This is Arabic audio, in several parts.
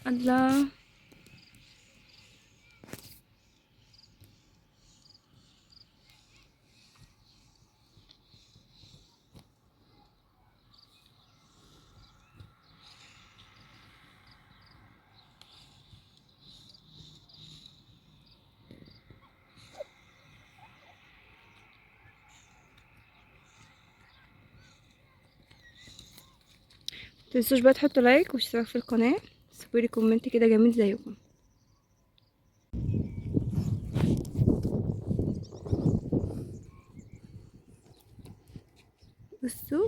الله. متنسوش بقى تحطوا لايك واشتراك في القناة، سيبولي كومنت كده جميل زيكم. بصوا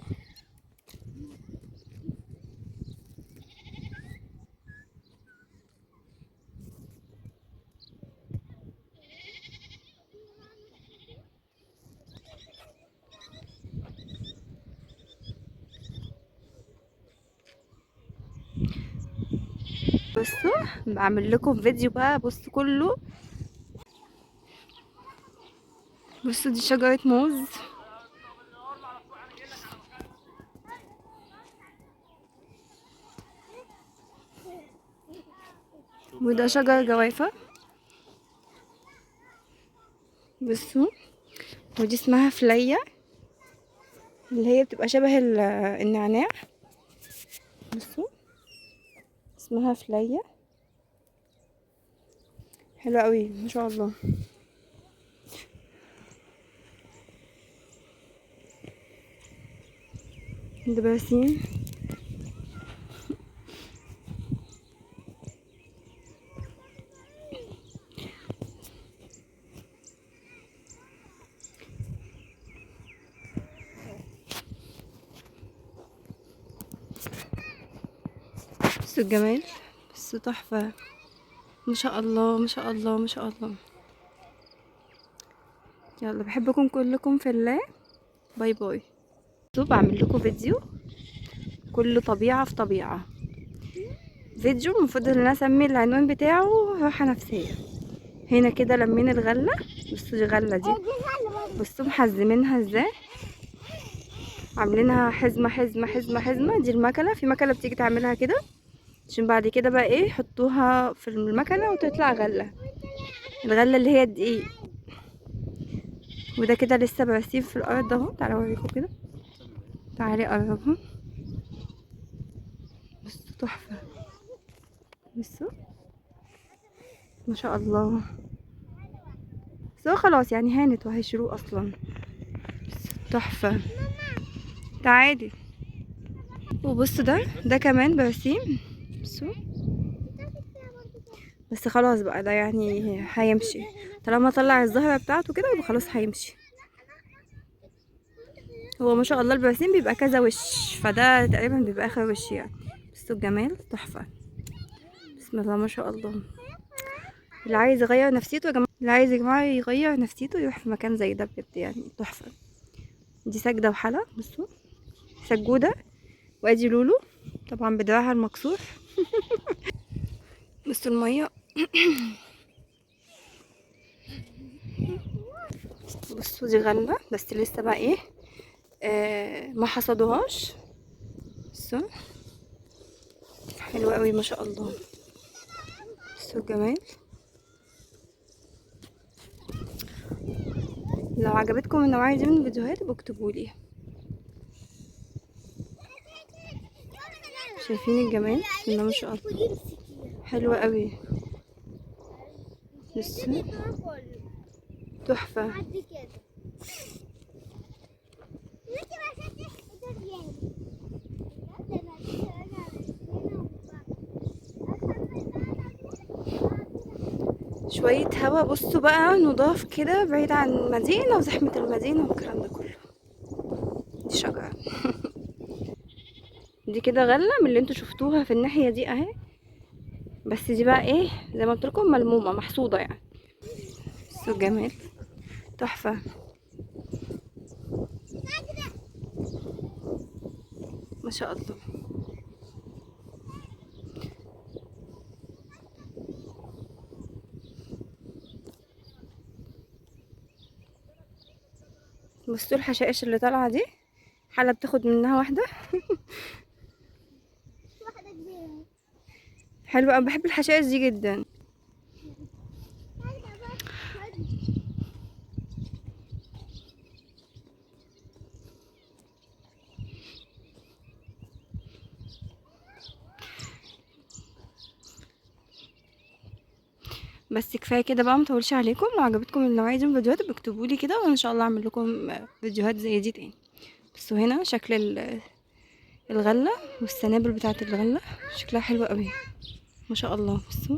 بصوا بعمل لكم فيديو بقى. بصوا كله، بصوا دي شجرة موز، وده شجر جوافة. بصوا، ودي اسمها فلية، اللي هي بتبقى شبه النعناع. بصوا اسمها فلية، حلوة قوي ما شاء الله. ده برسيم. بصوا الجمال، بصوا تحفة ما شاء الله ما شاء الله ما شاء الله. يلا بحبكم كلكم في الله، باي باي. بصوا بعمل لكم فيديو كله طبيعة في طبيعة. فيديو المفروض ان انا اسمي العنوان بتاعه راحة نفسية. هنا كده لمين الغلة، بصوا دي غلة دي، بصوا محزمينها ازاي، عاملينها حزمة حزمة حزمة حزمة. دي المكنة، في مكنة بتيجي تعملها كده عشان بعد كده بقى ايه يحطوها في المكنة وتطلع غلة. الغلة اللي هي الدقيق. وده كده لسه برسيم في الارض اهو. تعالوا اوريكم كده، تعالي قربها. بصوا تحفة، بصوا ما شاء الله. بس هو خلاص يعني هانت وهيشيلوه اصلا. تحفة. تعالي. وبصوا ده كمان برسيم. بصوا، بس خلاص بقى ده يعني هيمشي طالما طلع الزهرة بتاعته كده، يبقى خلاص هيمشي. هو ما شاء الله البرسيم بيبقى كذا وش، فده تقريبا بيبقى اخر وش يعني. بصوا الجمال تحفة، بسم الله ما شاء الله. اللي عايز يغير نفسيته يا جماعة، اللي عايز يا جماعة يغير نفسيته يروح في مكان زي ده بجد يعني تحفة. دي سجدة وحلا، بصوا سجودة. وادي لولو طبعا بدراعها المكسور. بصوا المية. بصوا دي غلة بس لسه بقى ايه، ما حصدوهاش. بصوا حلوة قوي ما شاء الله. بصوا الجمال. لو عجبتكم النوعية دي من الفيديوهات اكتبولي. شايفين الجمال، بسم الله ما شاء الله، حلوة قوي. بصوا تحفة. شوية هوا، بصوا بقى نضاف كده بعيد عن المدينة وزحمة المدينة والكلام ده كله. دي شجرة. دي كده غلة من اللي انتوا شفتوها في الناحية دي اهي، بس دي بقى ايه زي ما قلت لكم ملمومة محصودة يعني. بصوا الجمال تحفة ما شاء الله. بصوا الحشائش اللي طالعة دي، حالة بتاخد منها واحدة. حلوة أوي، بحب الحشائش دي جدا. بس كفايه كده بقى، مطولش عليكم. لو عجبتكم النوعيه دي من الفيديوهات بكتبوا لي كده، وان شاء الله اعمل لكم فيديوهات زي دي تاني. بصوا هنا شكل الغله والسنابل بتاعه الغله، شكلها حلو قوي ما شاء الله. بصوا